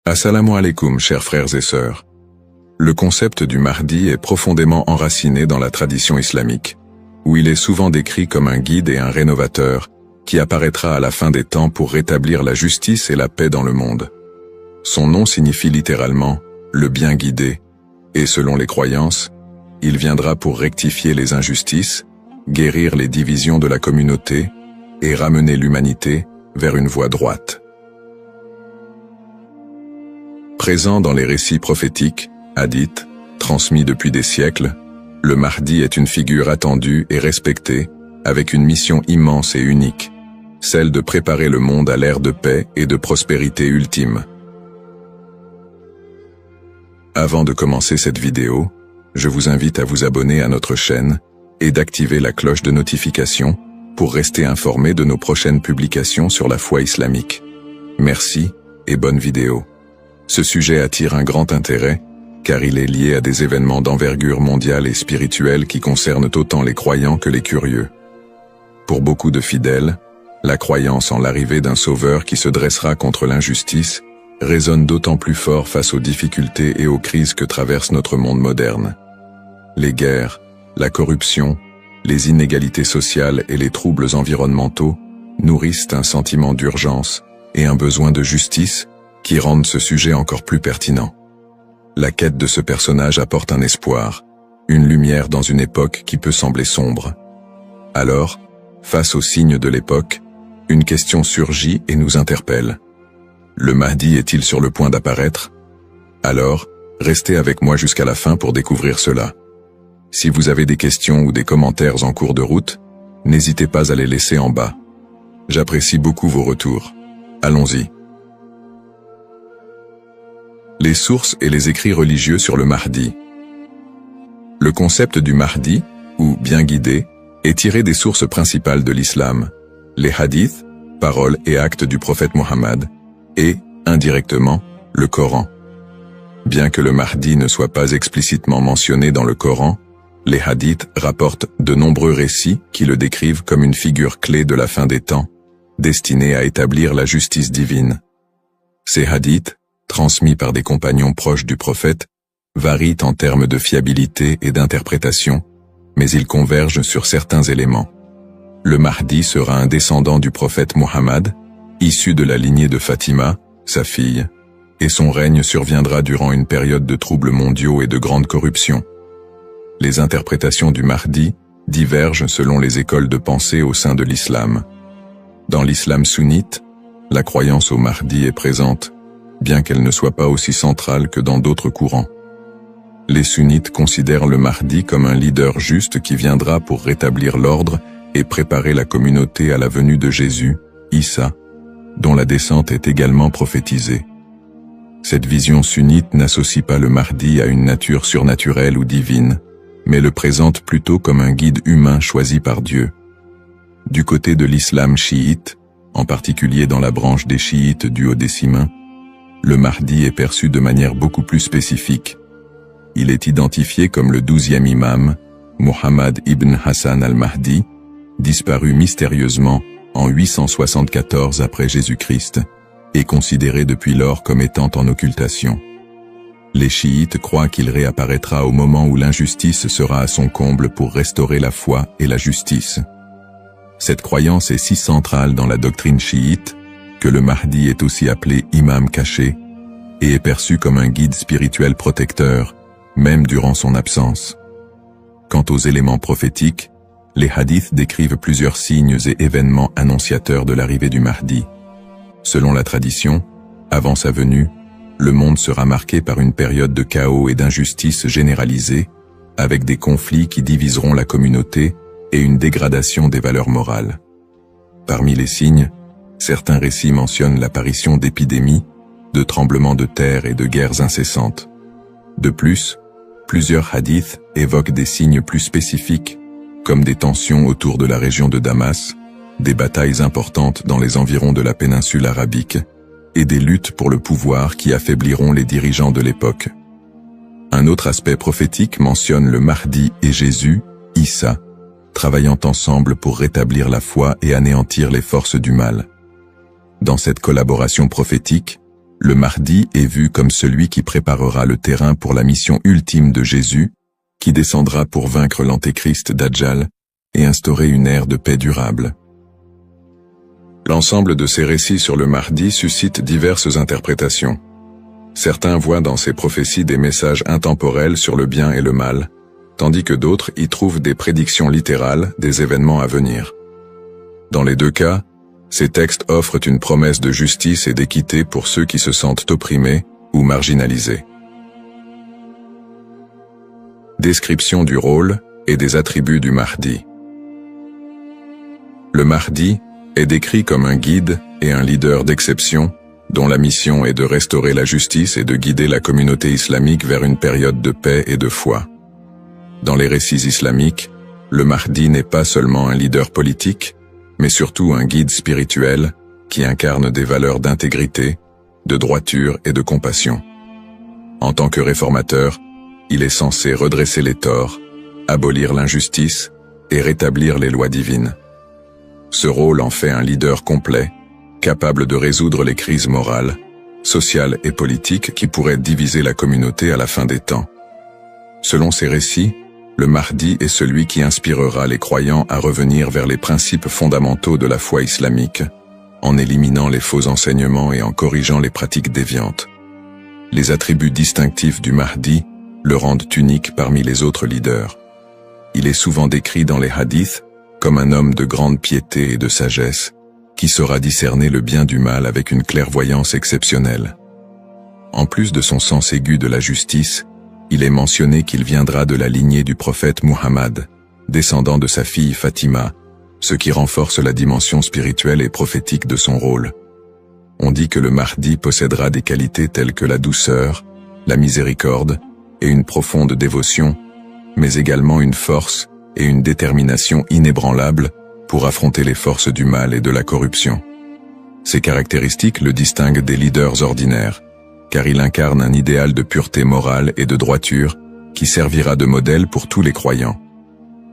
Assalamu alaikum, chers frères et sœurs. Le concept du Mahdi est profondément enraciné dans la tradition islamique, où il est souvent décrit comme un guide et un rénovateur qui apparaîtra à la fin des temps pour rétablir la justice et la paix dans le monde. Son nom signifie littéralement « le bien guidé », et selon les croyances, il viendra pour rectifier les injustices, guérir les divisions de la communauté et ramener l'humanité vers une voie droite. Présent dans les récits prophétiques, hadiths, transmis depuis des siècles, le Mahdi est une figure attendue et respectée, avec une mission immense et unique, celle de préparer le monde à l'ère de paix et de prospérité ultime. Avant de commencer cette vidéo, je vous invite à vous abonner à notre chaîne et d'activer la cloche de notification pour rester informé de nos prochaines publications sur la foi islamique. Merci et bonne vidéo. Ce sujet attire un grand intérêt, car il est lié à des événements d'envergure mondiale et spirituelle qui concernent autant les croyants que les curieux. Pour beaucoup de fidèles, la croyance en l'arrivée d'un sauveur qui se dressera contre l'injustice résonne d'autant plus fort face aux difficultés et aux crises que traverse notre monde moderne. Les guerres, la corruption, les inégalités sociales et les troubles environnementaux nourrissent un sentiment d'urgence et un besoin de justice qui rendent ce sujet encore plus pertinent. La quête de ce personnage apporte un espoir, une lumière dans une époque qui peut sembler sombre. Alors, face aux signes de l'époque, une question surgit et nous interpelle. Le Mahdi est-il sur le point d'apparaître? Alors, restez avec moi jusqu'à la fin pour découvrir cela. Si vous avez des questions ou des commentaires en cours de route, n'hésitez pas à les laisser en bas. J'apprécie beaucoup vos retours. Allons-y. Les sources et les écrits religieux sur le Mahdi. Le concept du Mahdi, ou bien guidé, est tiré des sources principales de l'islam, les hadiths, paroles et actes du prophète Mohammed, et, indirectement, le Coran. Bien que le Mahdi ne soit pas explicitement mentionné dans le Coran, les hadiths rapportent de nombreux récits qui le décrivent comme une figure clé de la fin des temps, destinée à établir la justice divine. Ces hadiths, transmis par des compagnons proches du prophète, varient en termes de fiabilité et d'interprétation, mais ils convergent sur certains éléments. Le Mahdi sera un descendant du prophète Mohammed, issu de la lignée de Fatima, sa fille, et son règne surviendra durant une période de troubles mondiaux et de grande corruption. Les interprétations du Mahdi divergent selon les écoles de pensée au sein de l'islam. Dans l'islam sunnite, la croyance au Mahdi est présente, bien qu'elle ne soit pas aussi centrale que dans d'autres courants. Les sunnites considèrent le Mahdi comme un leader juste qui viendra pour rétablir l'ordre et préparer la communauté à la venue de Jésus, Issa, dont la descente est également prophétisée. Cette vision sunnite n'associe pas le Mahdi à une nature surnaturelle ou divine, mais le présente plutôt comme un guide humain choisi par Dieu. Du côté de l'islam chiite, en particulier dans la branche des chiites duodécimains, le Mahdi est perçu de manière beaucoup plus spécifique. Il est identifié comme le 12e imam, Muhammad ibn Hassan al-Mahdi, disparu mystérieusement en 874 après Jésus-Christ, et considéré depuis lors comme étant en occultation. Les chiites croient qu'il réapparaîtra au moment où l'injustice sera à son comble pour restaurer la foi et la justice. Cette croyance est si centrale dans la doctrine chiite que le Mahdi est aussi appelé imam caché et est perçu comme un guide spirituel protecteur, même durant son absence. Quant aux éléments prophétiques, les hadiths décrivent plusieurs signes et événements annonciateurs de l'arrivée du Mahdi. Selon la tradition, avant sa venue, le monde sera marqué par une période de chaos et d'injustice généralisée, avec des conflits qui diviseront la communauté et une dégradation des valeurs morales. Parmi les signes, certains récits mentionnent l'apparition d'épidémies, de tremblements de terre et de guerres incessantes. De plus, plusieurs hadiths évoquent des signes plus spécifiques, comme des tensions autour de la région de Damas, des batailles importantes dans les environs de la péninsule arabique, et des luttes pour le pouvoir qui affaibliront les dirigeants de l'époque. Un autre aspect prophétique mentionne le Mahdi et Jésus, Issa, travaillant ensemble pour rétablir la foi et anéantir les forces du mal. Dans cette collaboration prophétique, le Mahdi est vu comme celui qui préparera le terrain pour la mission ultime de Jésus, qui descendra pour vaincre l'antéchrist Dajjal et instaurer une ère de paix durable. L'ensemble de ces récits sur le Mahdi suscite diverses interprétations. Certains voient dans ces prophéties des messages intemporels sur le bien et le mal, tandis que d'autres y trouvent des prédictions littérales des événements à venir. Dans les deux cas, ces textes offrent une promesse de justice et d'équité pour ceux qui se sentent opprimés ou marginalisés. Description du rôle et des attributs du Mahdi. Le Mahdi est décrit comme un guide et un leader d'exception, dont la mission est de restaurer la justice et de guider la communauté islamique vers une période de paix et de foi. Dans les récits islamiques, le Mahdi n'est pas seulement un leader politique, mais surtout un guide spirituel qui incarne des valeurs d'intégrité, de droiture et de compassion. En tant que réformateur, il est censé redresser les torts, abolir l'injustice et rétablir les lois divines. Ce rôle en fait un leader complet, capable de résoudre les crises morales, sociales et politiques qui pourraient diviser la communauté à la fin des temps. Selon ces récits, le Mahdi est celui qui inspirera les croyants à revenir vers les principes fondamentaux de la foi islamique, en éliminant les faux enseignements et en corrigeant les pratiques déviantes. Les attributs distinctifs du Mahdi le rendent unique parmi les autres leaders. Il est souvent décrit dans les hadiths comme un homme de grande piété et de sagesse, qui saura discerner le bien du mal avec une clairvoyance exceptionnelle. En plus de son sens aigu de la justice, il est mentionné qu'il viendra de la lignée du prophète Muhammad, descendant de sa fille Fatima, ce qui renforce la dimension spirituelle et prophétique de son rôle. On dit que le Mahdi possédera des qualités telles que la douceur, la miséricorde et une profonde dévotion, mais également une force et une détermination inébranlables pour affronter les forces du mal et de la corruption. Ces caractéristiques le distinguent des leaders ordinaires, car il incarne un idéal de pureté morale et de droiture qui servira de modèle pour tous les croyants.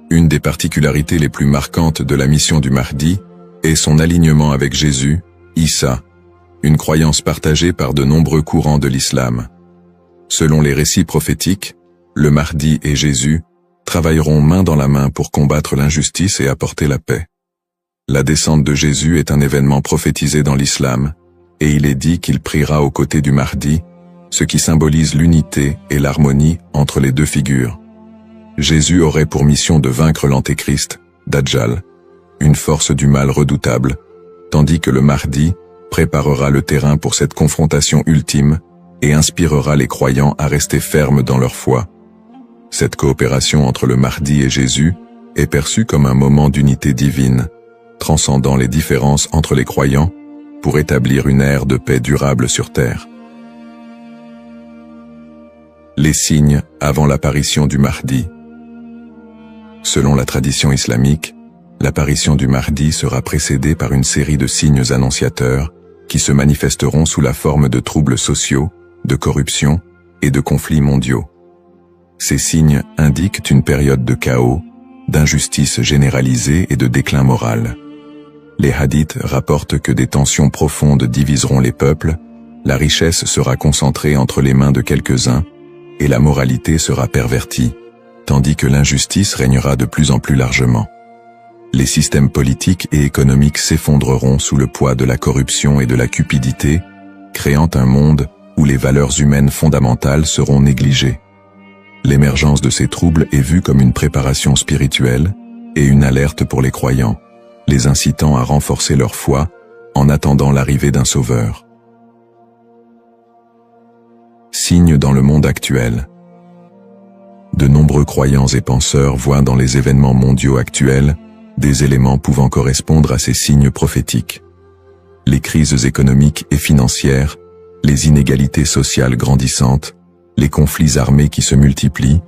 Une des particularités les plus marquantes de la mission du Mahdi est son alignement avec Jésus, Issa, une croyance partagée par de nombreux courants de l'islam. Selon les récits prophétiques, le Mahdi et Jésus travailleront main dans la main pour combattre l'injustice et apporter la paix. La descente de Jésus est un événement prophétisé dans l'islam, et il est dit qu'il priera aux côtés du Mahdi, ce qui symbolise l'unité et l'harmonie entre les deux figures. Jésus aurait pour mission de vaincre l'antéchrist, Dajjal, une force du mal redoutable, tandis que le Mahdi préparera le terrain pour cette confrontation ultime et inspirera les croyants à rester fermes dans leur foi. Cette coopération entre le Mahdi et Jésus est perçue comme un moment d'unité divine, transcendant les différences entre les croyants pour établir une ère de paix durable sur terre. Les signes avant l'apparition du Mahdi. Selon la tradition islamique, l'apparition du Mahdi sera précédée par une série de signes annonciateurs qui se manifesteront sous la forme de troubles sociaux, de corruption et de conflits mondiaux. Ces signes indiquent une période de chaos, d'injustice généralisée et de déclin moral. Les hadiths rapportent que des tensions profondes diviseront les peuples, la richesse sera concentrée entre les mains de quelques-uns, et la moralité sera pervertie, tandis que l'injustice régnera de plus en plus largement. Les systèmes politiques et économiques s'effondreront sous le poids de la corruption et de la cupidité, créant un monde où les valeurs humaines fondamentales seront négligées. L'émergence de ces troubles est vue comme une préparation spirituelle et une alerte pour les croyants, les incitant à renforcer leur foi en attendant l'arrivée d'un sauveur. Signes dans le monde actuel. De nombreux croyants et penseurs voient dans les événements mondiaux actuels des éléments pouvant correspondre à ces signes prophétiques. Les crises économiques et financières, les inégalités sociales grandissantes, les conflits armés qui se multiplient,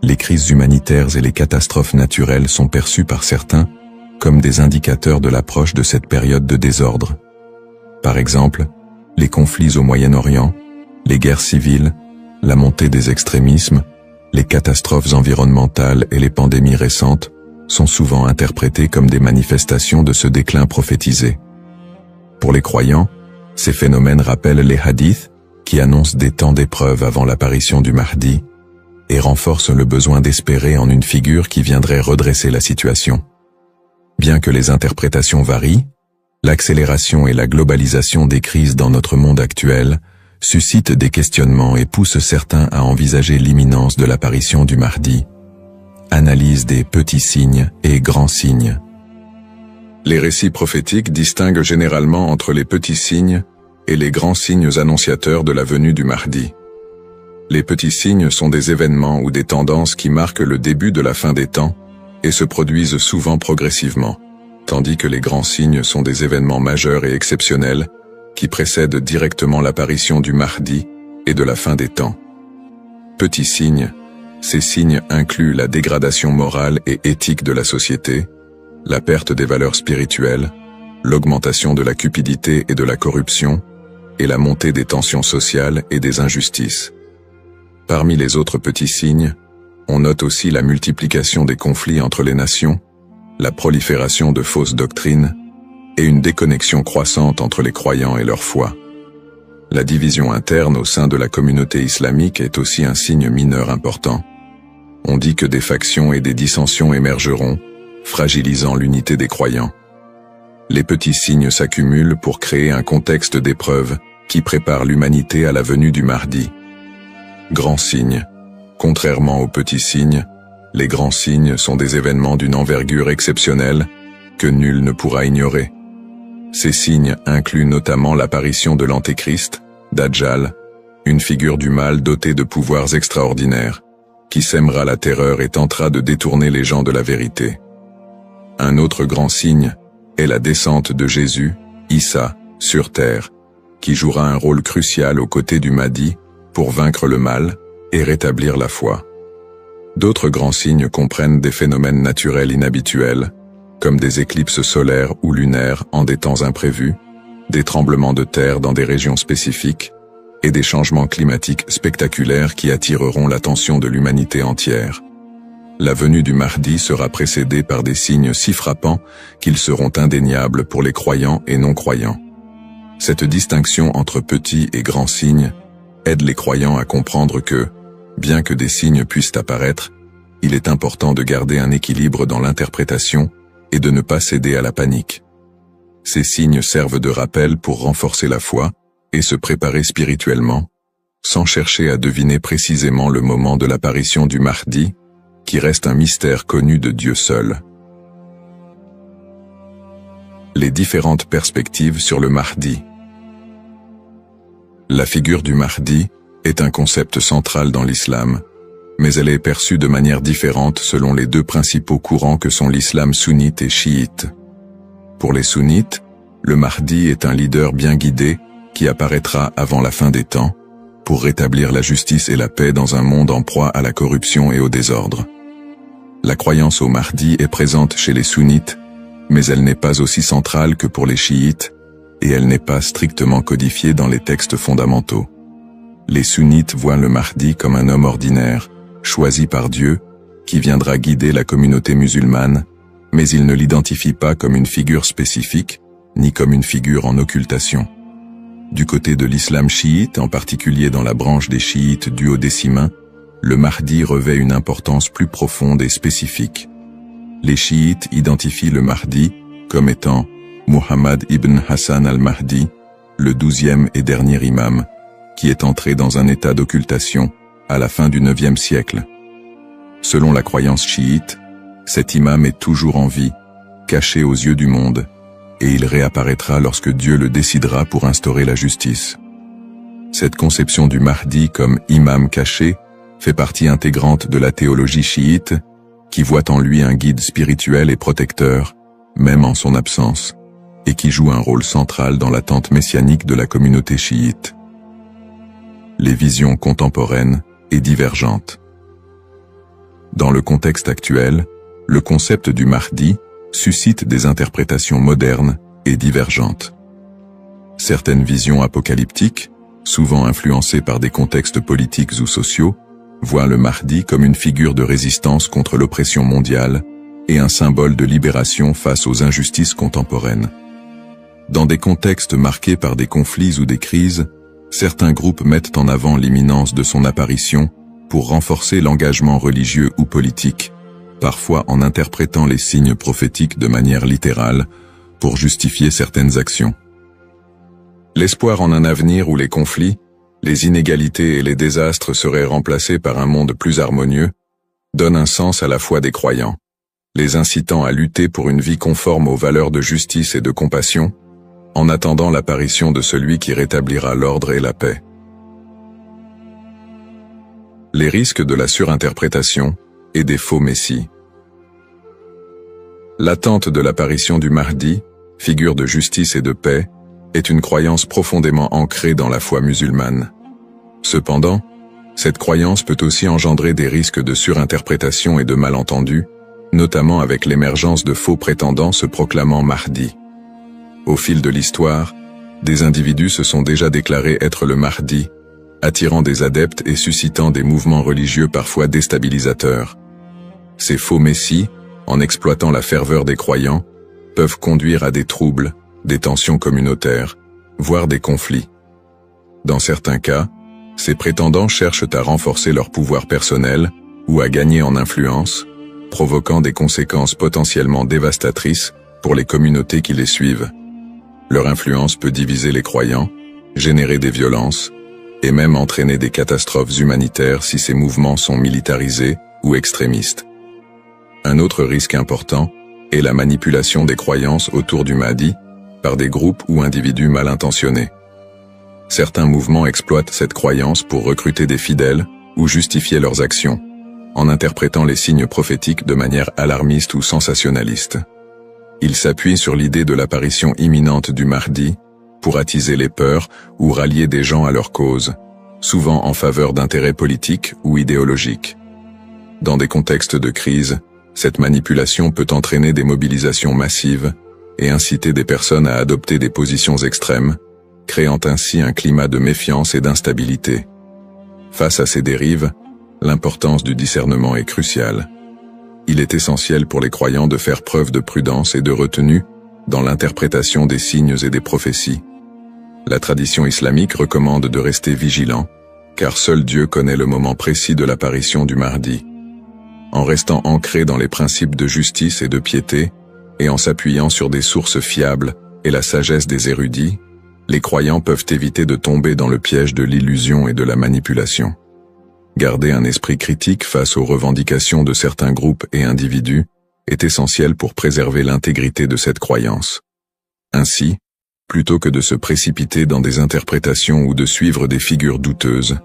les crises humanitaires et les catastrophes naturelles sont perçues par certains comme des indicateurs de l'approche de cette période de désordre. Par exemple, les conflits au Moyen-Orient, les guerres civiles, la montée des extrémismes, les catastrophes environnementales et les pandémies récentes sont souvent interprétés comme des manifestations de ce déclin prophétisé. Pour les croyants, Ces phénomènes rappellent les hadiths, qui annoncent des temps d'épreuve avant l'apparition du Mahdi, et renforcent le besoin d'espérer en une figure qui viendrait redresser la situation. Bien que les interprétations varient, l'accélération et la globalisation des crises dans notre monde actuel suscitent des questionnements et poussent certains à envisager l'imminence de l'apparition du Mahdi. Analyse des petits signes et grands signes. Les récits prophétiques distinguent généralement entre les petits signes et les grands signes annonciateurs de la venue du Mahdi. Les petits signes sont des événements ou des tendances qui marquent le début de la fin des temps et se produisent souvent progressivement, tandis que les grands signes sont des événements majeurs et exceptionnels qui précèdent directement l'apparition du Mahdi et de la fin des temps. Petits signes, ces signes incluent la dégradation morale et éthique de la société, la perte des valeurs spirituelles, l'augmentation de la cupidité et de la corruption, et la montée des tensions sociales et des injustices. Parmi les autres petits signes, on note aussi la multiplication des conflits entre les nations, la prolifération de fausses doctrines, et une déconnexion croissante entre les croyants et leur foi. La division interne au sein de la communauté islamique est aussi un signe mineur important. On dit que des factions et des dissensions émergeront, fragilisant l'unité des croyants. Les petits signes s'accumulent pour créer un contexte d'épreuve qui prépare l'humanité à la venue du Mahdi. Grands signes. Contrairement aux petits signes, les grands signes sont des événements d'une envergure exceptionnelle que nul ne pourra ignorer. Ces signes incluent notamment l'apparition de l'Antéchrist, Dajjal, une figure du mal dotée de pouvoirs extraordinaires, qui sèmera la terreur et tentera de détourner les gens de la vérité. Un autre grand signe est la descente de Jésus, Issa, sur terre, qui jouera un rôle crucial aux côtés du Mahdi pour vaincre le mal et rétablir la foi. D'autres grands signes comprennent des phénomènes naturels inhabituels, comme des éclipses solaires ou lunaires en des temps imprévus, des tremblements de terre dans des régions spécifiques, et des changements climatiques spectaculaires qui attireront l'attention de l'humanité entière. La venue du Mahdi sera précédée par des signes si frappants qu'ils seront indéniables pour les croyants et non-croyants. Cette distinction entre petits et grands signes aide les croyants à comprendre que, bien que des signes puissent apparaître, il est important de garder un équilibre dans l'interprétation et de ne pas céder à la panique. Ces signes servent de rappel pour renforcer la foi et se préparer spirituellement, sans chercher à deviner précisément le moment de l'apparition du Mahdi, qui reste un mystère connu de Dieu seul. Les différentes perspectives sur le Mahdi. La figure du Mahdi est un concept central dans l'islam, mais elle est perçue de manière différente selon les deux principaux courants que sont l'islam sunnite et chiite. Pour les sunnites, le Mahdi est un leader bien guidé qui apparaîtra avant la fin des temps, pour rétablir la justice et la paix dans un monde en proie à la corruption et au désordre. La croyance au Mahdi est présente chez les sunnites, mais elle n'est pas aussi centrale que pour les chiites, et elle n'est pas strictement codifiée dans les textes fondamentaux. Les sunnites voient le Mahdi comme un homme ordinaire, choisi par Dieu, qui viendra guider la communauté musulmane, mais ils ne l'identifient pas comme une figure spécifique, ni comme une figure en occultation. Du côté de l'islam chiite, en particulier dans la branche des chiites duodécimains, le Mahdi revêt une importance plus profonde et spécifique. Les chiites identifient le Mahdi comme étant Muhammad ibn Hassan al-Mahdi, le 12e et dernier imam, qui est entré dans un état d'occultation à la fin du 9e siècle. Selon la croyance chiite, cet imam est toujours en vie, caché aux yeux du monde, et il réapparaîtra lorsque Dieu le décidera pour instaurer la justice. Cette conception du Mahdi comme imam caché fait partie intégrante de la théologie chiite, qui voit en lui un guide spirituel et protecteur, même en son absence, et qui joue un rôle central dans l'attente messianique de la communauté chiite. Les visions contemporaines et divergentes. Dans le contexte actuel, le concept du Mahdi suscite des interprétations modernes et divergentes. Certaines visions apocalyptiques, souvent influencées par des contextes politiques ou sociaux, voient le Mahdi comme une figure de résistance contre l'oppression mondiale et un symbole de libération face aux injustices contemporaines. Dans des contextes marqués par des conflits ou des crises, certains groupes mettent en avant l'imminence de son apparition pour renforcer l'engagement religieux ou politique, parfois en interprétant les signes prophétiques de manière littérale pour justifier certaines actions. L'espoir en un avenir où les conflits, les inégalités et les désastres seraient remplacés par un monde plus harmonieux donne un sens à la foi des croyants, les incitant à lutter pour une vie conforme aux valeurs de justice et de compassion, en attendant l'apparition de celui qui rétablira l'ordre et la paix. Les risques de la surinterprétation et des faux messies. L'attente de l'apparition du Mahdi, figure de justice et de paix, est une croyance profondément ancrée dans la foi musulmane. Cependant, cette croyance peut aussi engendrer des risques de surinterprétation et de malentendus, notamment avec l'émergence de faux prétendants se proclamant Mahdi. Au fil de l'histoire, des individus se sont déjà déclarés être le Mahdi, attirant des adeptes et suscitant des mouvements religieux parfois déstabilisateurs. Ces faux messies, en exploitant la ferveur des croyants, peuvent conduire à des troubles, des tensions communautaires, voire des conflits. Dans certains cas, ces prétendants cherchent à renforcer leur pouvoir personnel ou à gagner en influence, provoquant des conséquences potentiellement dévastatrices pour les communautés qui les suivent. Leur influence peut diviser les croyants, générer des violences, et même entraîner des catastrophes humanitaires si ces mouvements sont militarisés ou extrémistes. Un autre risque important est la manipulation des croyances autour du Mahdi par des groupes ou individus mal intentionnés. Certains mouvements exploitent cette croyance pour recruter des fidèles ou justifier leurs actions, en interprétant les signes prophétiques de manière alarmiste ou sensationnaliste. Ils s'appuient sur l'idée de l'apparition imminente du Mahdi pour attiser les peurs ou rallier des gens à leur cause, souvent en faveur d'intérêts politiques ou idéologiques. Dans des contextes de crise, cette manipulation peut entraîner des mobilisations massives et inciter des personnes à adopter des positions extrêmes, créant ainsi un climat de méfiance et d'instabilité. Face à ces dérives, l'importance du discernement est cruciale. Il est essentiel pour les croyants de faire preuve de prudence et de retenue dans l'interprétation des signes et des prophéties. La tradition islamique recommande de rester vigilant, car seul Dieu connaît le moment précis de l'apparition du Mahdi. En restant ancré dans les principes de justice et de piété, et en s'appuyant sur des sources fiables et la sagesse des érudits, les croyants peuvent éviter de tomber dans le piège de l'illusion et de la manipulation. Garder un esprit critique face aux revendications de certains groupes et individus est essentiel pour préserver l'intégrité de cette croyance. Ainsi, plutôt que de se précipiter dans des interprétations ou de suivre des figures douteuses,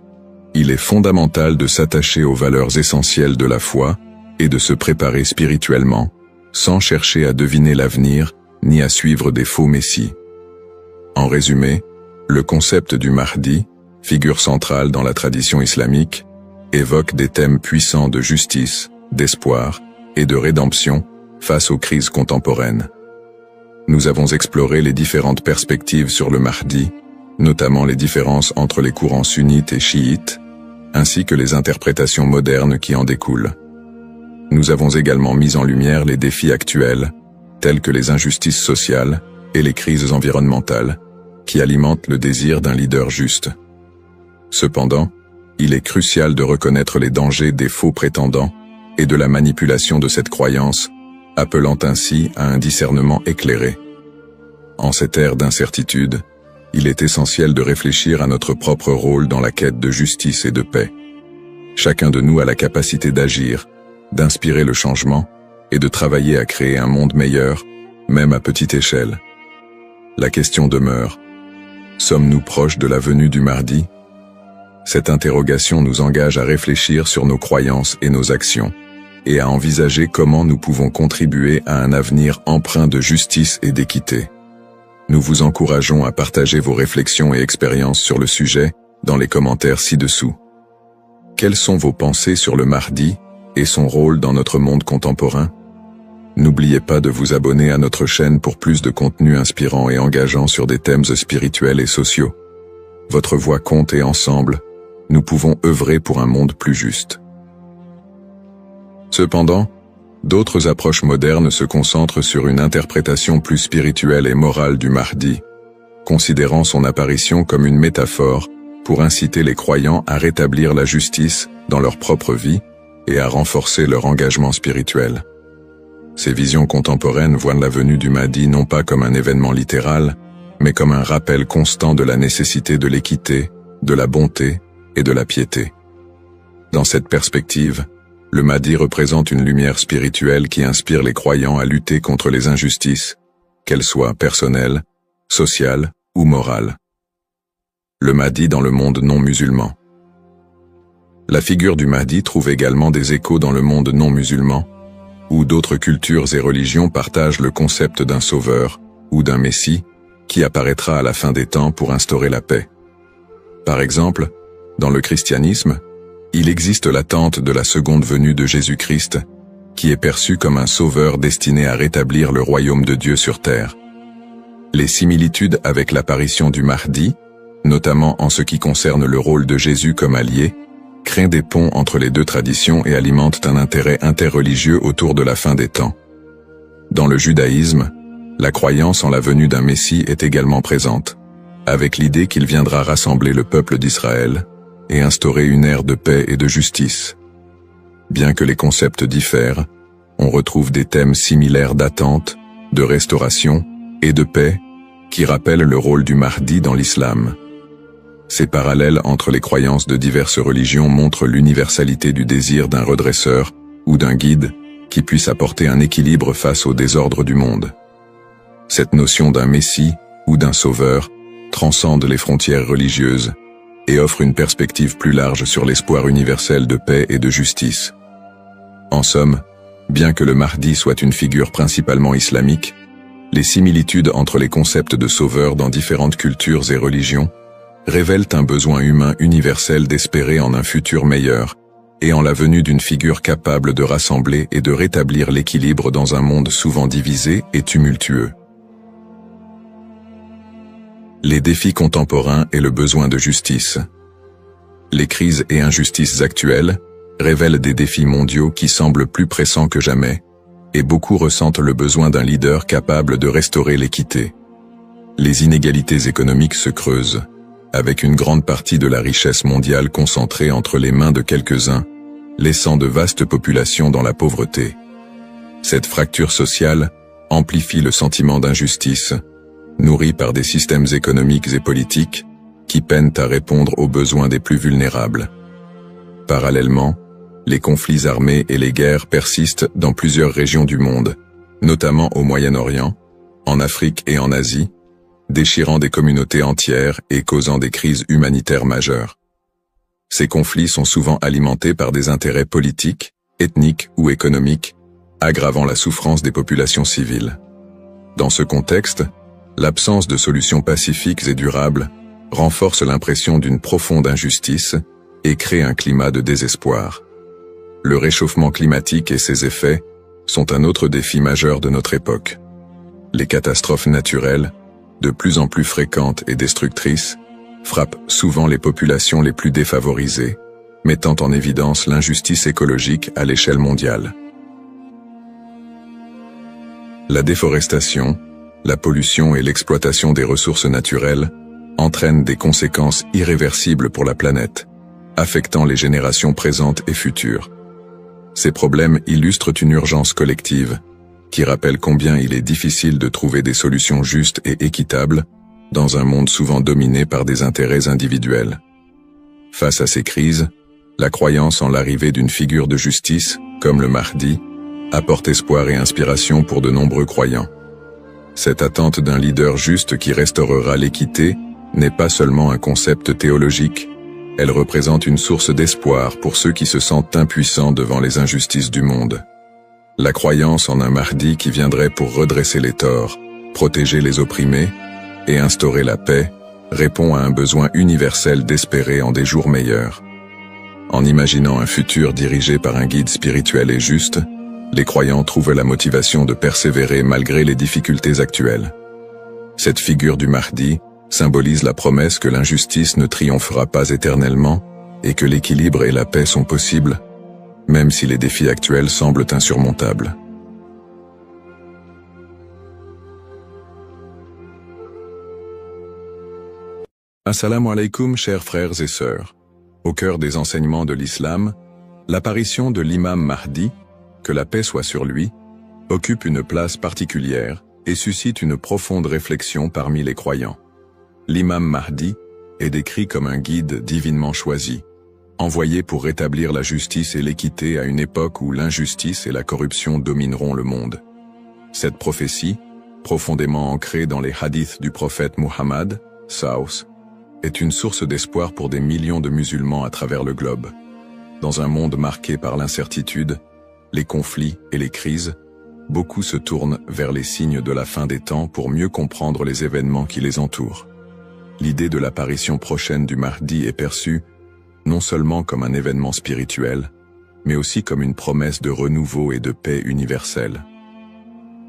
il est fondamental de s'attacher aux valeurs essentielles de la foi et de se préparer spirituellement, sans chercher à deviner l'avenir ni à suivre des faux messies. En résumé, le concept du Mahdi, figure centrale dans la tradition islamique, évoque des thèmes puissants de justice, d'espoir et de rédemption face aux crises contemporaines. Nous avons exploré les différentes perspectives sur le Mahdi, notamment les différences entre les courants sunnites et chiites, ainsi que les interprétations modernes qui en découlent. Nous avons également mis en lumière les défis actuels, tels que les injustices sociales et les crises environnementales, qui alimentent le désir d'un leader juste. Cependant, il est crucial de reconnaître les dangers des faux prétendants et de la manipulation de cette croyance, appelant ainsi à un discernement éclairé. En cette ère d'incertitude, il est essentiel de réfléchir à notre propre rôle dans la quête de justice et de paix. Chacun de nous a la capacité d'agir, d'inspirer le changement et de travailler à créer un monde meilleur, même à petite échelle. La question demeure: sommes-nous proches de la venue du Mahdi? Cette interrogation nous engage à réfléchir sur nos croyances et nos actions, et à envisager comment nous pouvons contribuer à un avenir empreint de justice et d'équité. Nous vous encourageons à partager vos réflexions et expériences sur le sujet dans les commentaires ci-dessous. Quelles sont vos pensées sur le Mahdi et son rôle dans notre monde contemporain? N'oubliez pas de vous abonner à notre chaîne pour plus de contenu inspirant et engageant sur des thèmes spirituels et sociaux. Votre voix compte et ensemble, nous pouvons œuvrer pour un monde plus juste. Cependant, D'autres approches modernes se concentrent sur une interprétation plus spirituelle et morale du Mahdi, considérant son apparition comme une métaphore pour inciter les croyants à rétablir la justice dans leur propre vie et à renforcer leur engagement spirituel. Ces visions contemporaines voient la venue du Mahdi non pas comme un événement littéral, mais comme un rappel constant de la nécessité de l'équité, de la bonté et de la piété. Dans cette perspective, le Mahdi représente une lumière spirituelle qui inspire les croyants à lutter contre les injustices, qu'elles soient personnelles, sociales ou morales. Le Mahdi dans le monde non musulman. La figure du Mahdi trouve également des échos dans le monde non musulman, où d'autres cultures et religions partagent le concept d'un sauveur ou d'un messie qui apparaîtra à la fin des temps pour instaurer la paix. Par exemple, dans le christianisme, il existe l'attente de la seconde venue de Jésus-Christ, qui est perçu comme un sauveur destiné à rétablir le royaume de Dieu sur terre. Les similitudes avec l'apparition du Mahdi, notamment en ce qui concerne le rôle de Jésus comme allié, créent des ponts entre les deux traditions et alimentent un intérêt interreligieux autour de la fin des temps. Dans le judaïsme, la croyance en la venue d'un Messie est également présente, avec l'idée qu'il viendra rassembler le peuple d'Israël et instaurer une ère de paix et de justice. Bien que les concepts diffèrent, on retrouve des thèmes similaires d'attente, de restauration et de paix qui rappellent le rôle du Mahdi dans l'islam. Ces parallèles entre les croyances de diverses religions montrent l'universalité du désir d'un redresseur ou d'un guide qui puisse apporter un équilibre face au désordre du monde. Cette notion d'un messie ou d'un sauveur transcende les frontières religieuses et offre une perspective plus large sur l'espoir universel de paix et de justice. En somme, bien que le Mahdi soit une figure principalement islamique, les similitudes entre les concepts de sauveur dans différentes cultures et religions révèlent un besoin humain universel d'espérer en un futur meilleur et en la venue d'une figure capable de rassembler et de rétablir l'équilibre dans un monde souvent divisé et tumultueux. Les défis contemporains et le besoin de justice. Les crises et injustices actuelles révèlent des défis mondiaux qui semblent plus pressants que jamais, et beaucoup ressentent le besoin d'un leader capable de restaurer l'équité. Les inégalités économiques se creusent, avec une grande partie de la richesse mondiale concentrée entre les mains de quelques-uns, laissant de vastes populations dans la pauvreté. Cette fracture sociale amplifie le sentiment d'injustice, nourri par des systèmes économiques et politiques qui peinent à répondre aux besoins des plus vulnérables. Parallèlement, les conflits armés et les guerres persistent dans plusieurs régions du monde, notamment au Moyen-Orient, en Afrique et en Asie, déchirant des communautés entières et causant des crises humanitaires majeures. Ces conflits sont souvent alimentés par des intérêts politiques, ethniques ou économiques, aggravant la souffrance des populations civiles. Dans ce contexte, l'absence de solutions pacifiques et durables renforce l'impression d'une profonde injustice et crée un climat de désespoir. Le réchauffement climatique et ses effets sont un autre défi majeur de notre époque. Les catastrophes naturelles, de plus en plus fréquentes et destructrices, frappent souvent les populations les plus défavorisées, mettant en évidence l'injustice écologique à l'échelle mondiale. La déforestation, la pollution et l'exploitation des ressources naturelles entraînent des conséquences irréversibles pour la planète, affectant les générations présentes et futures. Ces problèmes illustrent une urgence collective, qui rappelle combien il est difficile de trouver des solutions justes et équitables dans un monde souvent dominé par des intérêts individuels. Face à ces crises, la croyance en l'arrivée d'une figure de justice, comme le Mahdi, apporte espoir et inspiration pour de nombreux croyants. Cette attente d'un leader juste qui restaurera l'équité n'est pas seulement un concept théologique, elle représente une source d'espoir pour ceux qui se sentent impuissants devant les injustices du monde. La croyance en un Mahdi qui viendrait pour redresser les torts, protéger les opprimés et instaurer la paix répond à un besoin universel d'espérer en des jours meilleurs. En imaginant un futur dirigé par un guide spirituel et juste, les croyants trouvent la motivation de persévérer malgré les difficultés actuelles. Cette figure du Mahdi symbolise la promesse que l'injustice ne triomphera pas éternellement et que l'équilibre et la paix sont possibles, même si les défis actuels semblent insurmontables. Assalamu alaikum, chers frères et sœurs. Au cœur des enseignements de l'islam, l'apparition de l'imam Mahdi, que la paix soit sur lui, occupe une place particulière et suscite une profonde réflexion parmi les croyants. L'imam Mahdi est décrit comme un guide divinement choisi, envoyé pour rétablir la justice et l'équité à une époque où l'injustice et la corruption domineront le monde. Cette prophétie, profondément ancrée dans les hadiths du prophète Muhammad, Saus, est une source d'espoir pour des millions de musulmans à travers le globe. Dans un monde marqué par l'incertitude, les conflits et les crises, beaucoup se tournent vers les signes de la fin des temps pour mieux comprendre les événements qui les entourent. L'idée de l'apparition prochaine du Mahdi est perçue non seulement comme un événement spirituel, mais aussi comme une promesse de renouveau et de paix universelle.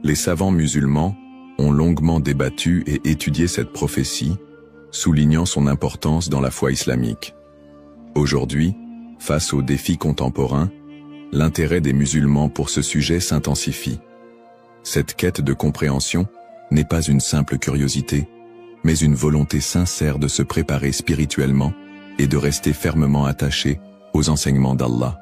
Les savants musulmans ont longuement débattu et étudié cette prophétie, soulignant son importance dans la foi islamique. Aujourd'hui, face aux défis contemporains, l'intérêt des musulmans pour ce sujet s'intensifie. Cette quête de compréhension n'est pas une simple curiosité, mais une volonté sincère de se préparer spirituellement et de rester fermement attaché aux enseignements d'Allah.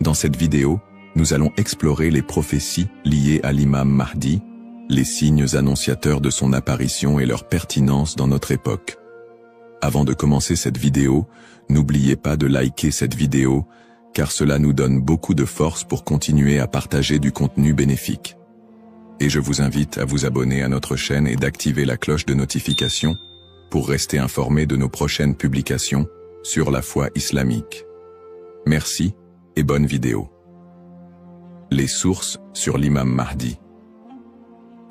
Dans cette vidéo, nous allons explorer les prophéties liées à l'imam Mahdi, les signes annonciateurs de son apparition et leur pertinence dans notre époque. Avant de commencer cette vidéo, n'oubliez pas de liker cette vidéo, car cela nous donne beaucoup de force pour continuer à partager du contenu bénéfique. Et je vous invite à vous abonner à notre chaîne et d'activer la cloche de notification pour rester informé de nos prochaines publications sur la foi islamique. Merci et bonne vidéo. Les sources sur l'imam Mahdi.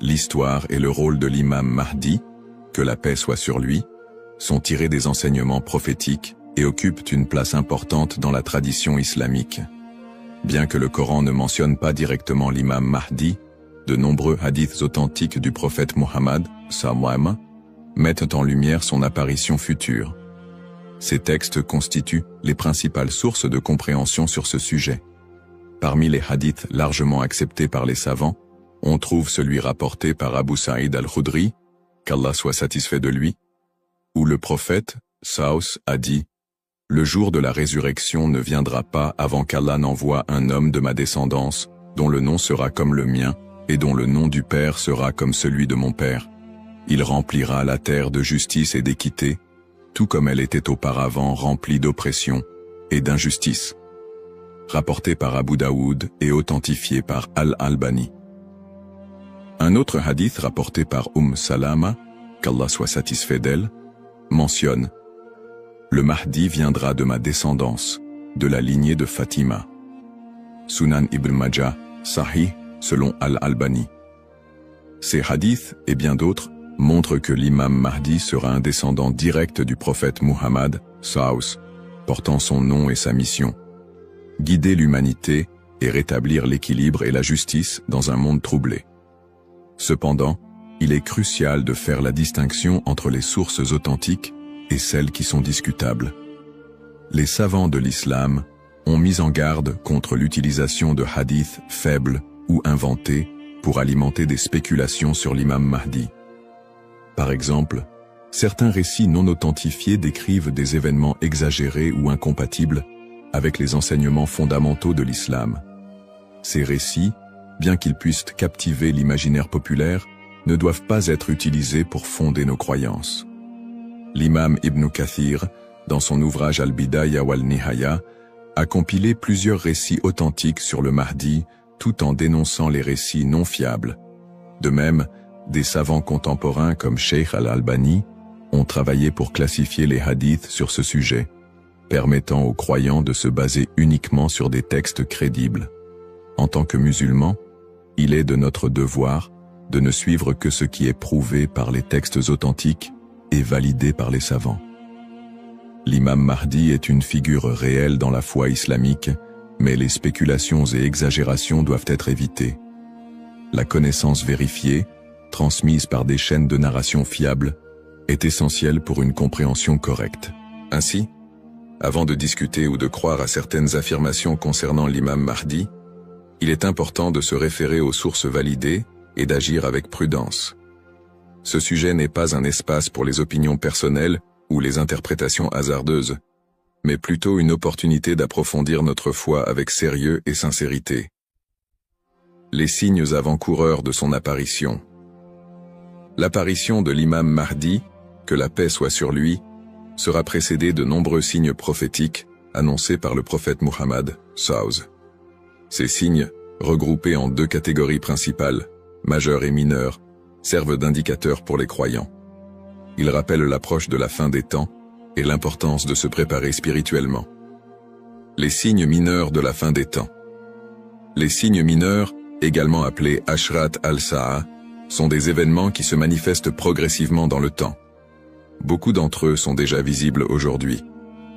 L'histoire et le rôle de l'imam Mahdi, que la paix soit sur lui, sont tirés des enseignements prophétiques et occupent une place importante dans la tradition islamique. Bien que le Coran ne mentionne pas directement l'imam Mahdi, de nombreux hadiths authentiques du prophète Muhammad, sallam, mettent en lumière son apparition future. Ces textes constituent les principales sources de compréhension sur ce sujet. Parmi les hadiths largement acceptés par les savants, on trouve celui rapporté par Abu Saïd al-Khudri, qu'Allah soit satisfait de lui, où le prophète, Saus, a dit « Le jour de la résurrection ne viendra pas avant qu'Allah n'envoie un homme de ma descendance, dont le nom sera comme le mien, et dont le nom du Père sera comme celui de mon Père. Il remplira la terre de justice et d'équité, tout comme elle était auparavant remplie d'oppression et d'injustice. » Rapporté par Abu Daoud et authentifié par Al-Albani. Un autre hadith rapporté par Salama, qu'Allah soit satisfait d'elle, mentionne « Le Mahdi viendra de ma descendance, de la lignée de Fatima. » Sunan ibn Majah, Sahih, selon Al-Albani. Ces hadiths et bien d'autres montrent que l'imam Mahdi sera un descendant direct du prophète Muhammad, Saus, portant son nom et sa mission. Guider l'humanité et rétablir l'équilibre et la justice dans un monde troublé. Cependant, il est crucial de faire la distinction entre les sources authentiques et celles qui sont discutables. Les savants de l'islam ont mis en garde contre l'utilisation de hadiths faibles ou inventés pour alimenter des spéculations sur l'imam Mahdi. Par exemple, certains récits non authentifiés décrivent des événements exagérés ou incompatibles avec les enseignements fondamentaux de l'islam. Ces récits, bien qu'ils puissent captiver l'imaginaire populaire, ne doivent pas être utilisés pour fonder nos croyances. L'imam Ibn Kathir, dans son ouvrage Al-Bidaya wal-Nihaya, a compilé plusieurs récits authentiques sur le Mahdi, tout en dénonçant les récits non fiables. De même, des savants contemporains comme Sheikh Al-Albani ont travaillé pour classifier les hadiths sur ce sujet, permettant aux croyants de se baser uniquement sur des textes crédibles. En tant que musulmans, il est de notre devoir de ne suivre que ce qui est prouvé par les textes authentiques et validé par les savants. L'imam Mahdi est une figure réelle dans la foi islamique, mais les spéculations et exagérations doivent être évitées. La connaissance vérifiée, transmise par des chaînes de narration fiables, est essentielle pour une compréhension correcte. Ainsi, Avant de discuter ou de croire à certaines affirmations concernant l'imam Mahdi, il est important de se référer aux sources validées et d'agir avec prudence. Ce sujet n'est pas un espace pour les opinions personnelles ou les interprétations hasardeuses, mais plutôt une opportunité d'approfondir notre foi avec sérieux et sincérité. Les signes avant-coureurs de son apparition. L'apparition de l'imam Mahdi, que la paix soit sur lui, sera précédée de nombreux signes prophétiques annoncés par le prophète Muhammad, SAW. Ces signes, regroupés en deux catégories principales, majeurs et mineurs, servent d'indicateurs pour les croyants. Ils rappellent l'approche de la fin des temps et l'importance de se préparer spirituellement. Les signes mineurs de la fin des temps. Les signes mineurs, également appelés Ashrat al-Sa'a, sont des événements qui se manifestent progressivement dans le temps. Beaucoup d'entre eux sont déjà visibles aujourd'hui.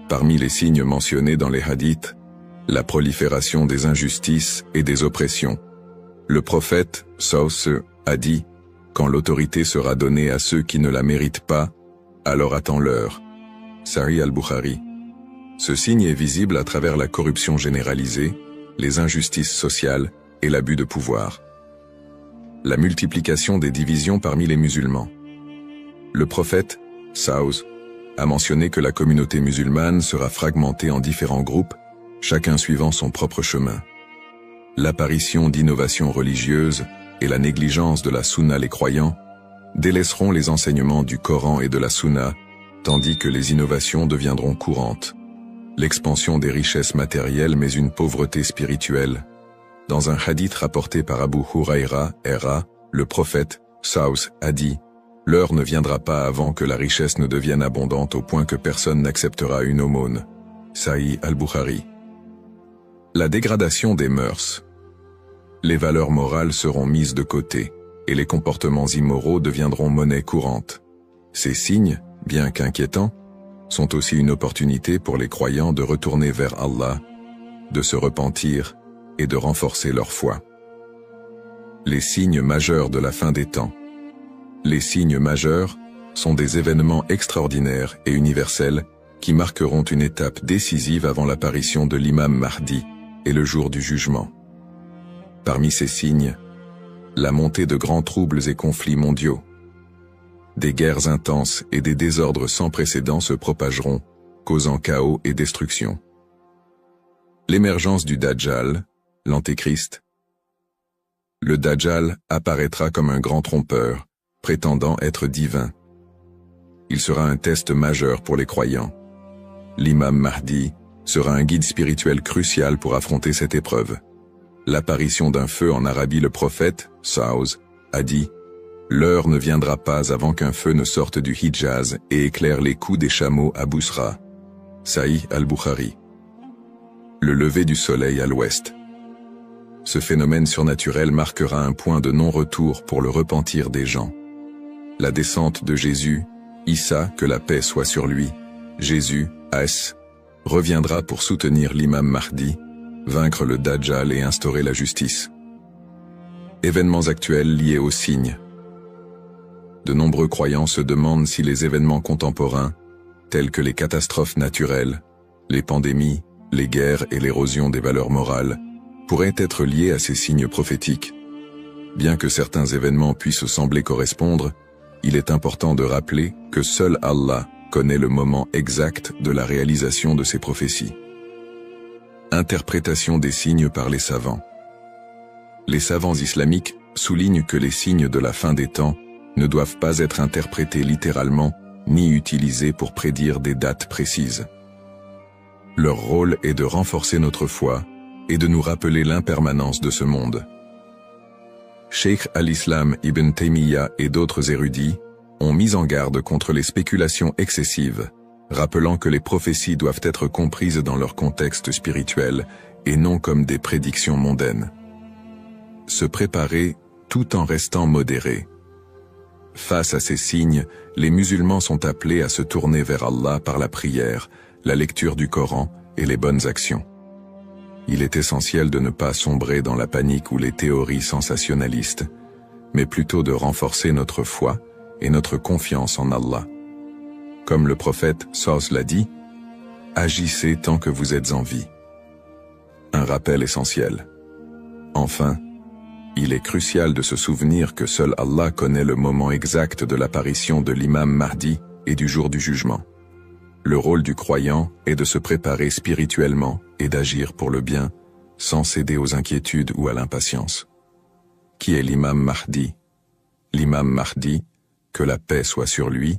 Parmi les signes mentionnés dans les hadiths, la prolifération des injustices et des oppressions. Le prophète, SAW, a dit « Quand l'autorité sera donnée à ceux qui ne la méritent pas, alors attends-leur » Sahih al-Bukhari. Ce signe est visible à travers la corruption généralisée, les injustices sociales et l'abus de pouvoir. La multiplication des divisions parmi les musulmans. Le prophète, SAW, a mentionné que la communauté musulmane sera fragmentée en différents groupes, chacun suivant son propre chemin. L'apparition d'innovations religieuses et la négligence de la sunna les croyants délaisseront les enseignements du Coran et de la sunna, tandis que les innovations deviendront courantes. L'expansion des richesses matérielles mais une pauvreté spirituelle. Dans un hadith rapporté par Abu Huraira, le prophète, SAW, a dit « L'heure ne viendra pas avant que la richesse ne devienne abondante au point que personne n'acceptera une aumône. » Sahih al-Bukhari. La dégradation des mœurs. Les valeurs morales seront mises de côté, et les comportements immoraux deviendront monnaie courante. Ces signes, bien qu'inquiétants, sont aussi une opportunité pour les croyants de retourner vers Allah, de se repentir et de renforcer leur foi. Les signes majeurs de la fin des temps. Les signes majeurs sont des événements extraordinaires et universels qui marqueront une étape décisive avant l'apparition de l'imam Mahdi et le jour du jugement. Parmi ces signes, la montée de grands troubles et conflits mondiaux. Des guerres intenses et des désordres sans précédent se propageront, causant chaos et destruction. L'émergence du Dajjal, l'Antéchrist. Le Dajjal apparaîtra comme un grand trompeur, prétendant être divin. Il sera un test majeur pour les croyants. L'imam Mahdi sera un guide spirituel crucial pour affronter cette épreuve. L'apparition d'un feu en Arabie. Le prophète, SAW, a dit « L'heure ne viendra pas avant qu'un feu ne sorte du Hijaz et éclaire les coups des chameaux à Bousra. » Sahih al-Bukhari. Le lever du soleil à l'ouest. Ce phénomène surnaturel marquera un point de non-retour pour le repentir des gens. La descente de Jésus, Issa, que la paix soit sur lui, Jésus, As, reviendra pour soutenir l'imam Mahdi, vaincre le Dajjal et instaurer la justice. Événements actuels liés aux signes. De nombreux croyants se demandent si les événements contemporains, tels que les catastrophes naturelles, les pandémies, les guerres et l'érosion des valeurs morales, pourraient être liés à ces signes prophétiques. Bien que certains événements puissent sembler correspondre, il est important de rappeler que seul Allah connaît le moment exact de la réalisation de ces prophéties. Interprétation des signes par les savants. Les savants islamiques soulignent que les signes de la fin des temps ne doivent pas être interprétés littéralement ni utilisés pour prédire des dates précises. Leur rôle est de renforcer notre foi et de nous rappeler l'impermanence de ce monde. Cheikh al-Islam Ibn Taymiyyah et d'autres érudits ont mis en garde contre les spéculations excessives, rappelant que les prophéties doivent être comprises dans leur contexte spirituel et non comme des prédictions mondaines. Se préparer tout en restant modéré. Face à ces signes, les musulmans sont appelés à se tourner vers Allah par la prière, la lecture du Coran et les bonnes actions. Il est essentiel de ne pas sombrer dans la panique ou les théories sensationnalistes, mais plutôt de renforcer notre foi et notre confiance en Allah. Comme le prophète SAW l'a dit, Agissez tant que vous êtes en vie. Un rappel essentiel. Enfin, il est crucial de se souvenir que seul Allah connaît le moment exact de l'apparition de l'imam Mahdi et du jour du jugement. Le rôle du croyant est de se préparer spirituellement et d'agir pour le bien, sans céder aux inquiétudes ou à l'impatience. Qui est l'imam Mahdi? L'imam Mahdi, que la paix soit sur lui,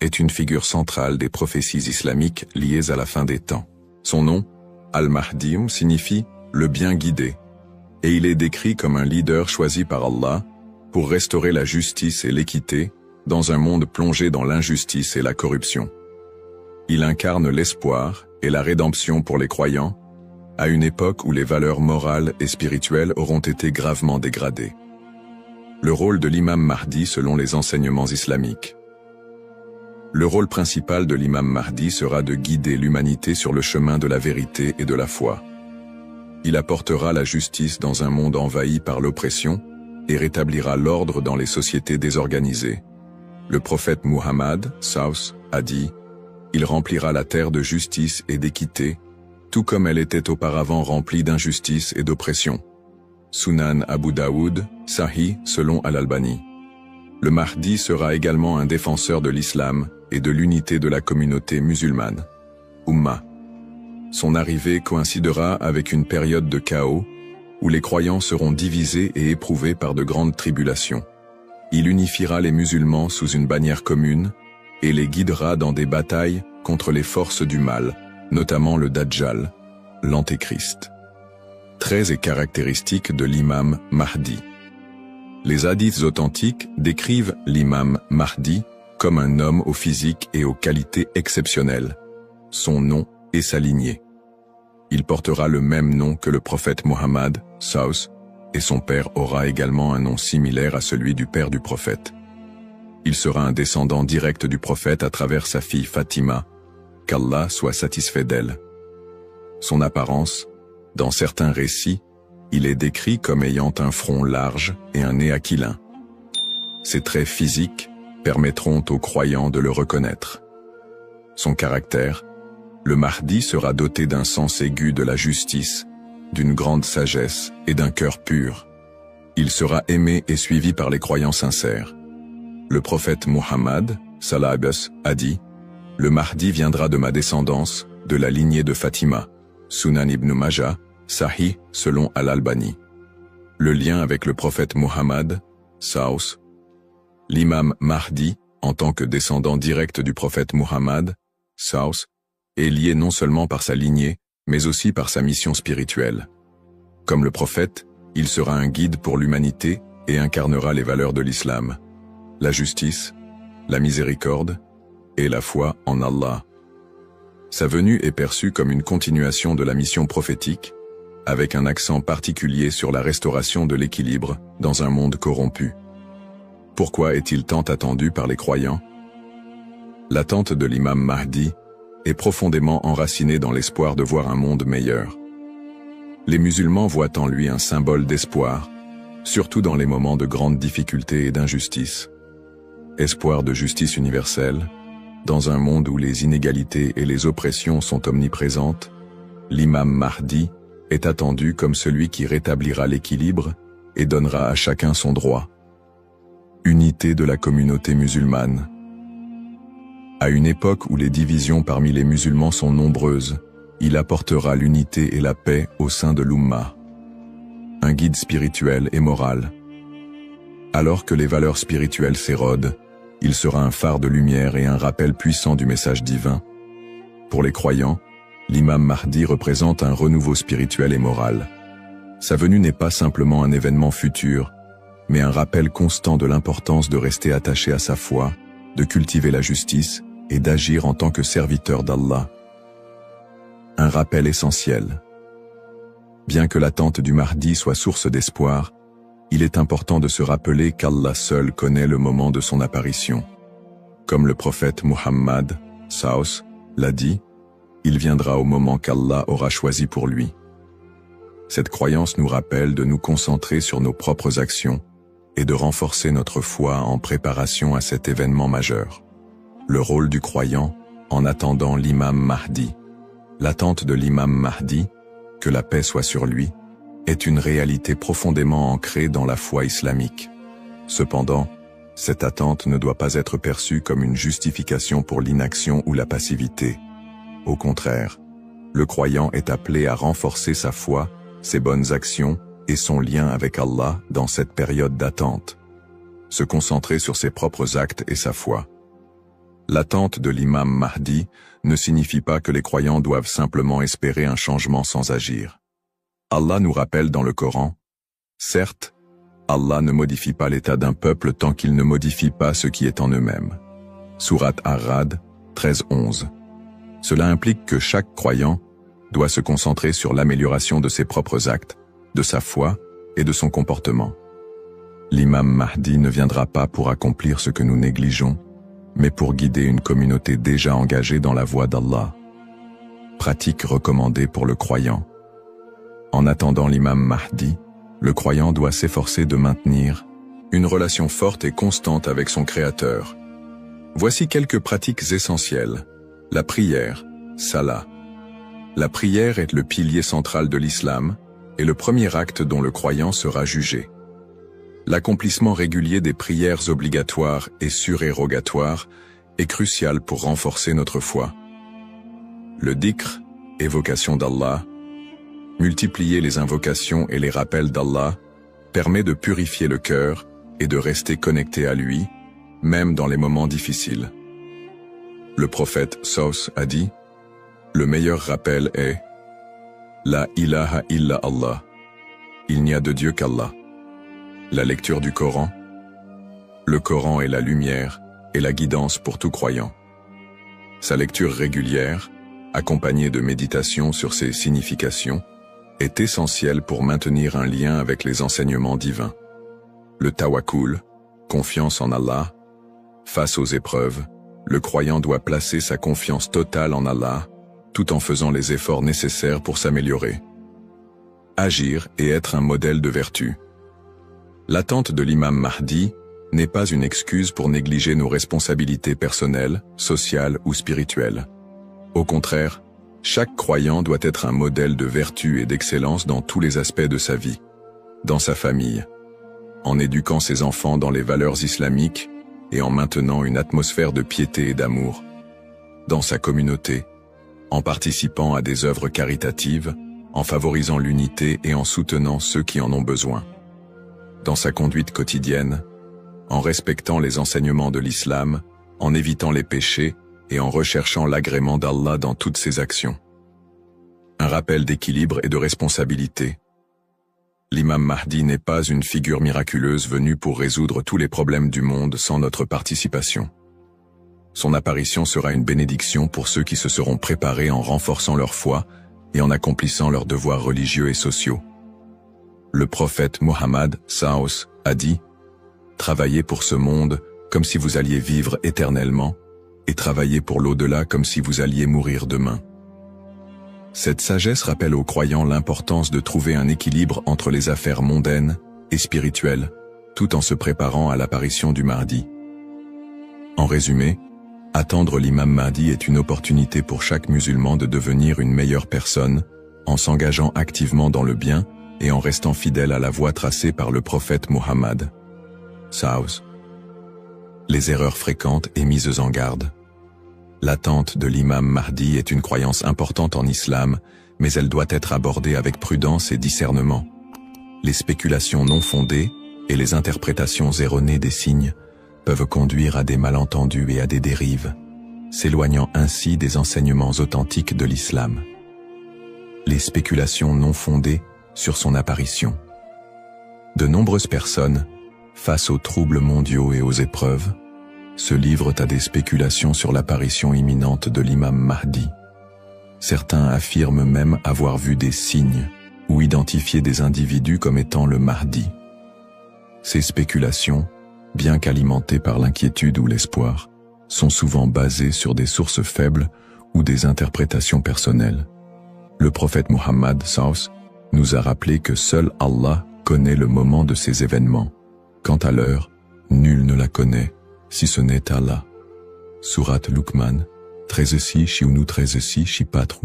est une figure centrale des prophéties islamiques liées à la fin des temps. Son nom, Al-Mahdi, signifie « le bien guidé », et il est décrit comme un leader choisi par Allah pour restaurer la justice et l'équité dans un monde plongé dans l'injustice et la corruption. Il incarne l'espoir et la rédemption pour les croyants, à une époque où les valeurs morales et spirituelles auront été gravement dégradées. Le rôle de l'imam Mahdi selon les enseignements islamiques. Le rôle principal de l'imam Mahdi sera de guider l'humanité sur le chemin de la vérité et de la foi. Il apportera la justice dans un monde envahi par l'oppression et rétablira l'ordre dans les sociétés désorganisées. Le prophète Muhammad, Saus, a dit « Il remplira la terre de justice et d'équité, tout comme elle était auparavant remplie d'injustice et d'oppression. » Sunan Abu Daoud, Sahih selon Al-Albani. Le Mahdi sera également un défenseur de l'islam et de l'unité de la communauté musulmane. Ummah. Son arrivée coïncidera avec une période de chaos où les croyants seront divisés et éprouvés par de grandes tribulations. Il unifiera les musulmans sous une bannière commune et les guidera dans des batailles contre les forces du mal, notamment le Dajjal, l'Antéchrist. Traits et caractéristiques de l'imam Mahdi. Les hadiths authentiques décrivent l'imam Mahdi comme un homme au physique et aux qualités exceptionnelles, son nom et sa lignée. Il portera le même nom que le prophète Mohammed, Saus, et son père aura également un nom similaire à celui du père du prophète. Il sera un descendant direct du prophète à travers sa fille Fatima, qu'Allah soit satisfait d'elle. Son apparence, dans certains récits, il est décrit comme ayant un front large et un nez aquilin. Ses traits physiques permettront aux croyants de le reconnaître. Son caractère, le Mahdi sera doté d'un sens aigu de la justice, d'une grande sagesse et d'un cœur pur. Il sera aimé et suivi par les croyants sincères. Le prophète Muhammad, Sallallahu a dit « Le Mahdi viendra de ma descendance, de la lignée de Fatima. » Sunan ibn Majah, Sahih selon Al-Albani. Le lien avec le prophète Muhammad, Saus. L'imam Mahdi, en tant que descendant direct du prophète Muhammad, Saus, est lié non seulement par sa lignée, mais aussi par sa mission spirituelle. Comme le prophète, il sera un guide pour l'humanité et incarnera les valeurs de l'islam, la justice, la miséricorde et la foi en Allah. Sa venue est perçue comme une continuation de la mission prophétique, avec un accent particulier sur la restauration de l'équilibre dans un monde corrompu. Pourquoi est-il tant attendu par les croyants? L'attente de l'imam Mahdi est profondément enracinée dans l'espoir de voir un monde meilleur. Les musulmans voient en lui un symbole d'espoir, surtout dans les moments de grandes difficultés et d'injustice. Espoir de justice universelle, dans un monde où les inégalités et les oppressions sont omniprésentes, l'imam Mahdi est attendu comme celui qui rétablira l'équilibre et donnera à chacun son droit. Unité de la communauté musulmane. À une époque où les divisions parmi les musulmans sont nombreuses, il apportera l'unité et la paix au sein de l'Ummah. Un guide spirituel et moral. Alors que les valeurs spirituelles s'érodent, il sera un phare de lumière et un rappel puissant du message divin. Pour les croyants, l'imam Mahdi représente un renouveau spirituel et moral. Sa venue n'est pas simplement un événement futur, mais un rappel constant de l'importance de rester attaché à sa foi, de cultiver la justice et d'agir en tant que serviteur d'Allah. Un rappel essentiel. Bien que l'attente du Mahdi soit source d'espoir, il est important de se rappeler qu'Allah seul connaît le moment de son apparition. Comme le prophète Muhammad, Saus, l'a dit, il viendra au moment qu'Allah aura choisi pour lui. Cette croyance nous rappelle de nous concentrer sur nos propres actions et de renforcer notre foi en préparation à cet événement majeur. Le rôle du croyant en attendant l'imam Mahdi. L'attente de l'imam Mahdi, que la paix soit sur lui, est une réalité profondément ancrée dans la foi islamique. Cependant, cette attente ne doit pas être perçue comme une justification pour l'inaction ou la passivité. Au contraire, le croyant est appelé à renforcer sa foi, ses bonnes actions et son lien avec Allah dans cette période d'attente. Se concentrer sur ses propres actes et sa foi. L'attente de l'imam Mahdi ne signifie pas que les croyants doivent simplement espérer un changement sans agir. Allah nous rappelle dans le Coran, « Certes, Allah ne modifie pas l'état d'un peuple tant qu'il ne modifie pas ce qui est en eux-mêmes. » Sourate Ar-Ra'd 13-11. Cela implique que chaque croyant doit se concentrer sur l'amélioration de ses propres actes, de sa foi et de son comportement. L'imam Mahdi ne viendra pas pour accomplir ce que nous négligeons, mais pour guider une communauté déjà engagée dans la voie d'Allah. Pratique recommandée pour le croyant. En attendant l'imam Mahdi, le croyant doit s'efforcer de maintenir une relation forte et constante avec son Créateur. Voici quelques pratiques essentielles. La prière, salat. La prière est le pilier central de l'islam et le premier acte dont le croyant sera jugé. L'accomplissement régulier des prières obligatoires et surérogatoires est crucial pour renforcer notre foi. Le dhikr, évocation d'Allah, multiplier les invocations et les rappels d'Allah, permet de purifier le cœur et de rester connecté à lui, même dans les moments difficiles. Le prophète Saus a dit, « Le meilleur rappel est « La ilaha illa Allah » Il n'y a de Dieu qu'Allah. La lecture du Coran. Le Coran est la lumière et la guidance pour tout croyant. Sa lecture régulière, accompagnée de méditation sur ses significations, est essentielle pour maintenir un lien avec les enseignements divins. Le tawakkul, confiance en Allah. Face aux épreuves, le croyant doit placer sa confiance totale en Allah, tout en faisant les efforts nécessaires pour s'améliorer. Agir et être un modèle de vertu. L'attente de l'imam Mahdi n'est pas une excuse pour négliger nos responsabilités personnelles, sociales ou spirituelles. Au contraire, chaque croyant doit être un modèle de vertu et d'excellence dans tous les aspects de sa vie, dans sa famille, en éduquant ses enfants dans les valeurs islamiques et en maintenant une atmosphère de piété et d'amour, dans sa communauté, en participant à des œuvres caritatives, en favorisant l'unité et en soutenant ceux qui en ont besoin. Dans sa conduite quotidienne, en respectant les enseignements de l'islam, en évitant les péchés et en recherchant l'agrément d'Allah dans toutes ses actions. Un rappel d'équilibre et de responsabilité. L'imam Mahdi n'est pas une figure miraculeuse venue pour résoudre tous les problèmes du monde sans notre participation. Son apparition sera une bénédiction pour ceux qui se seront préparés en renforçant leur foi et en accomplissant leurs devoirs religieux et sociaux. Le prophète Mohammed Saos a dit « Travaillez pour ce monde comme si vous alliez vivre éternellement, et travaillez pour l'au-delà comme si vous alliez mourir demain. » Cette sagesse rappelle aux croyants l'importance de trouver un équilibre entre les affaires mondaines et spirituelles, tout en se préparant à l'apparition du Mahdi. En résumé, attendre l'imam Mahdi est une opportunité pour chaque musulman de devenir une meilleure personne, en s'engageant activement dans le bien et en restant fidèle à la voie tracée par le prophète Mohammed. Saos. Les erreurs fréquentes et mises en garde. L'attente de l'imam Mahdi est une croyance importante en islam, mais elle doit être abordée avec prudence et discernement. Les spéculations non fondées et les interprétations erronées des signes peuvent conduire à des malentendus et à des dérives, s'éloignant ainsi des enseignements authentiques de l'islam. Les spéculations non fondées sur son apparition. De nombreuses personnes, face aux troubles mondiaux et aux épreuves, se livrent à des spéculations sur l'apparition imminente de l'imam Mahdi. Certains affirment même avoir vu des signes ou identifié des individus comme étant le Mahdi. Ces spéculations, bien qu'alimentées par l'inquiétude ou l'espoir, sont souvent basées sur des sources faibles ou des interprétations personnelles. Le prophète Mohammed Saus nous a rappelé que seul Allah connaît le moment de ces événements. Quant à l'heure, nul ne la connaît, si ce n'est Allah. Sourate Luqman, 13 13 4.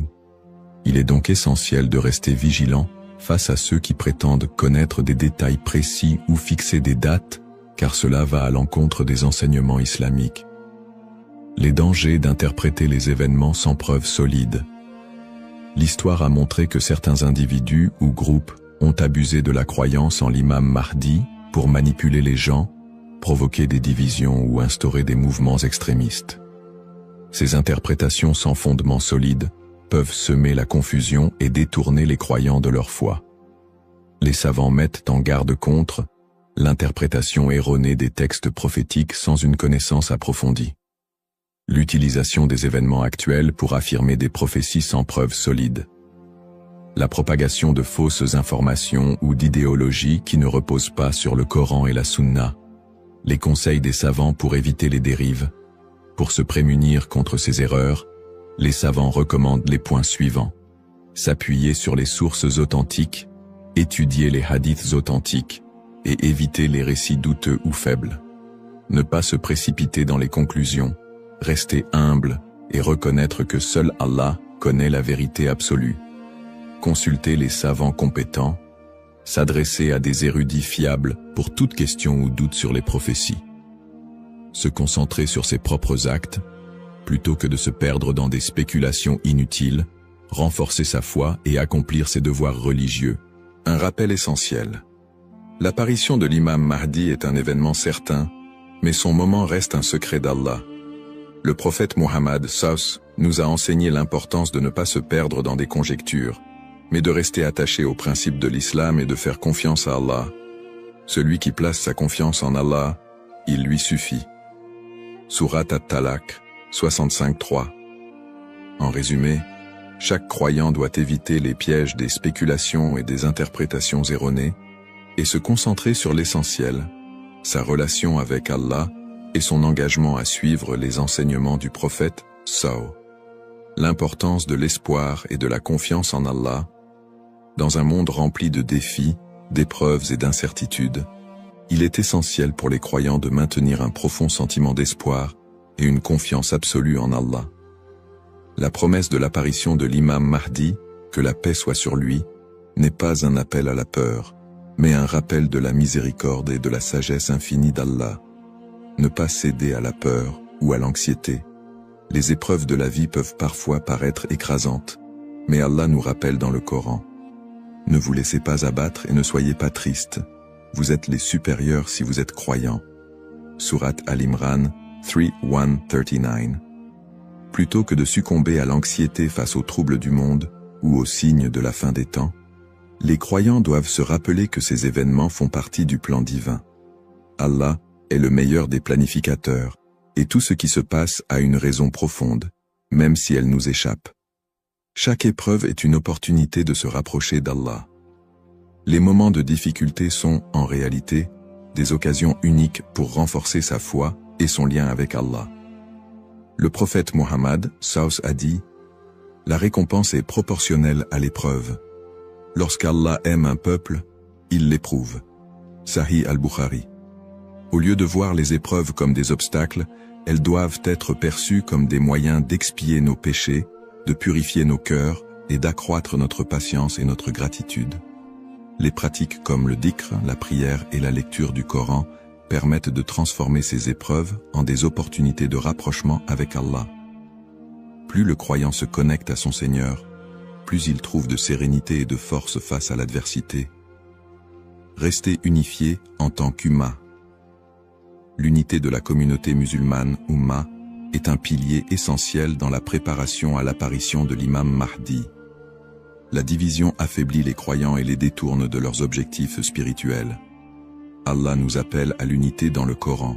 Il est donc essentiel de rester vigilant face à ceux qui prétendent connaître des détails précis ou fixer des dates, car cela va à l'encontre des enseignements islamiques. Les dangers d'interpréter les événements sans preuves solides. L'histoire a montré que certains individus ou groupes ont abusé de la croyance en l'imam Mahdi pour manipuler les gens, provoquer des divisions ou instaurer des mouvements extrémistes. Ces interprétations sans fondement solide peuvent semer la confusion et détourner les croyants de leur foi. Les savants mettent en garde contre l'interprétation erronée des textes prophétiques sans une connaissance approfondie. L'utilisation des événements actuels pour affirmer des prophéties sans preuves solides. La propagation de fausses informations ou d'idéologies qui ne reposent pas sur le Coran et la Sunna. Les conseils des savants pour éviter les dérives. Pour se prémunir contre ces erreurs, les savants recommandent les points suivants. S'appuyer sur les sources authentiques, étudier les hadiths authentiques, et éviter les récits douteux ou faibles. Ne pas se précipiter dans les conclusions, rester humble et reconnaître que seul Allah connaît la vérité absolue. Consulter les savants compétents, s'adresser à des érudits fiables pour toute question ou doute sur les prophéties. Se concentrer sur ses propres actes, plutôt que de se perdre dans des spéculations inutiles, renforcer sa foi et accomplir ses devoirs religieux. Un rappel essentiel. L'apparition de l'imam Mahdi est un événement certain, mais son moment reste un secret d'Allah. Le prophète Muhammad nous a enseigné l'importance de ne pas se perdre dans des conjectures, mais de rester attaché aux principes de l'islam et de faire confiance à Allah. Celui qui place sa confiance en Allah, il lui suffit. Surat At-Talaq, 65-3. En résumé, chaque croyant doit éviter les pièges des spéculations et des interprétations erronées et se concentrer sur l'essentiel, sa relation avec Allah et son engagement à suivre les enseignements du prophète L'importance de l'espoir et de la confiance en Allah. Dans un monde rempli de défis, d'épreuves et d'incertitudes, il est essentiel pour les croyants de maintenir un profond sentiment d'espoir et une confiance absolue en Allah. La promesse de l'apparition de l'imam Mahdi, que la paix soit sur lui, n'est pas un appel à la peur, mais un rappel de la miséricorde et de la sagesse infinie d'Allah. Ne pas céder à la peur ou à l'anxiété. Les épreuves de la vie peuvent parfois paraître écrasantes, mais Allah nous rappelle dans le Coran. Ne vous laissez pas abattre et ne soyez pas tristes. Vous êtes les supérieurs si vous êtes croyants. Surat Al-Imran 3:1-39. Plutôt que de succomber à l'anxiété face aux troubles du monde ou aux signes de la fin des temps, les croyants doivent se rappeler que ces événements font partie du plan divin. Allah est le meilleur des planificateurs, et tout ce qui se passe a une raison profonde, même si elle nous échappe. Chaque épreuve est une opportunité de se rapprocher d'Allah. Les moments de difficulté sont, en réalité, des occasions uniques pour renforcer sa foi et son lien avec Allah. Le prophète Muhammad a dit « La récompense est proportionnelle à l'épreuve. Lorsqu'Allah aime un peuple, il l'éprouve. » Sahih al-Bukhari. Au lieu de voir les épreuves comme des obstacles, elles doivent être perçues comme des moyens d'expier nos péchés, de purifier nos cœurs et d'accroître notre patience et notre gratitude. Les pratiques comme le dhikr, la prière et la lecture du Coran permettent de transformer ces épreuves en des opportunités de rapprochement avec Allah. Plus le croyant se connecte à son Seigneur, plus il trouve de sérénité et de force face à l'adversité. Rester unifié en tant qu'Ummah. L'unité de la communauté musulmane, Ummah, est un pilier essentiel dans la préparation à l'apparition de l'imam Mahdi. La division affaiblit les croyants et les détourne de leurs objectifs spirituels. Allah nous appelle à l'unité dans le Coran.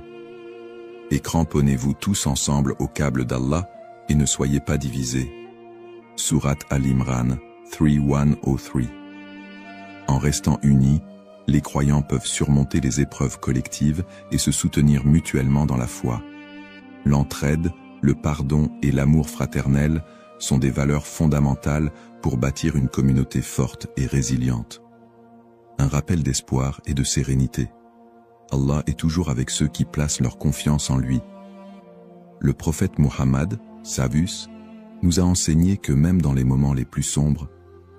Et cramponnez-vous tous ensemble au câble d'Allah et ne soyez pas divisés. Surat Al-Imran 3:1-3. En restant unis, les croyants peuvent surmonter les épreuves collectives et se soutenir mutuellement dans la foi. L'entraide, le pardon et l'amour fraternel sont des valeurs fondamentales pour bâtir une communauté forte et résiliente. Un rappel d'espoir et de sérénité. Allah est toujours avec ceux qui placent leur confiance en lui. Le prophète Muhammad, nous a enseigné que même dans les moments les plus sombres,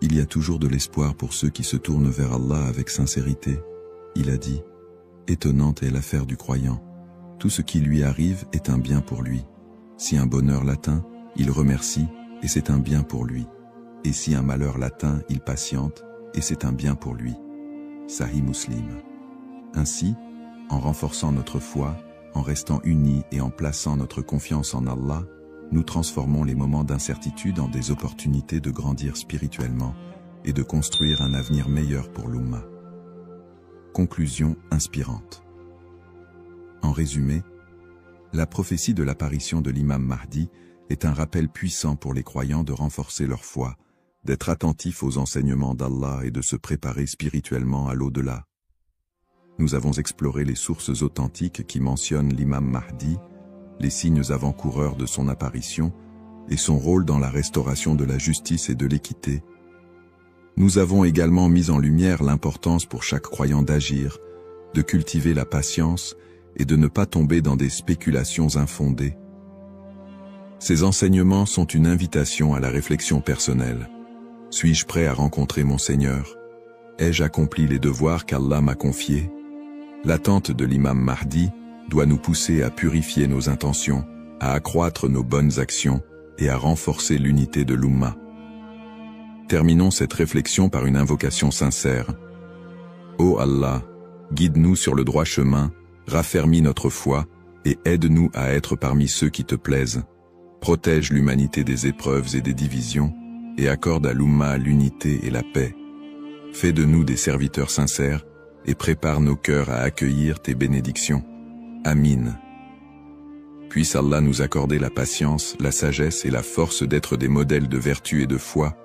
il y a toujours de l'espoir pour ceux qui se tournent vers Allah avec sincérité. Il a dit, « Étonnante est l'affaire du croyant. Tout ce qui lui arrive est un bien pour lui. Si un bonheur l'atteint, il remercie, et c'est un bien pour lui. Et si un malheur l'atteint, il patiente, et c'est un bien pour lui. » Sahih Muslim. Ainsi, en renforçant notre foi, en restant unis et en plaçant notre confiance en Allah, nous transformons les moments d'incertitude en des opportunités de grandir spirituellement et de construire un avenir meilleur pour l'Oumma. Conclusion inspirante. En résumé, la prophétie de l'apparition de l'imam Mahdi est un rappel puissant pour les croyants de renforcer leur foi, d'être attentifs aux enseignements d'Allah et de se préparer spirituellement à l'au-delà. Nous avons exploré les sources authentiques qui mentionnent l'imam Mahdi, les signes avant-coureurs de son apparition et son rôle dans la restauration de la justice et de l'équité. Nous avons également mis en lumière l'importance pour chaque croyant d'agir, de cultiver la patience et de ne pas tomber dans des spéculations infondées. Ces enseignements sont une invitation à la réflexion personnelle. Suis-je prêt à rencontrer mon Seigneur? Ai-je accompli les devoirs qu'Allah m'a confiés? L'attente de l'imam Mahdi doit nous pousser à purifier nos intentions, à accroître nos bonnes actions et à renforcer l'unité de l'Oumma. Terminons cette réflexion par une invocation sincère. Ô Allah, guide-nous sur le droit chemin, raffermis notre foi et aide-nous à être parmi ceux qui te plaisent. Protège l'humanité des épreuves et des divisions et accorde à l'Oumma l'unité et la paix. Fais de nous des serviteurs sincères et prépare nos cœurs à accueillir tes bénédictions. Amin. Puisse Allah nous accorder la patience, la sagesse et la force d'être des modèles de vertu et de foi,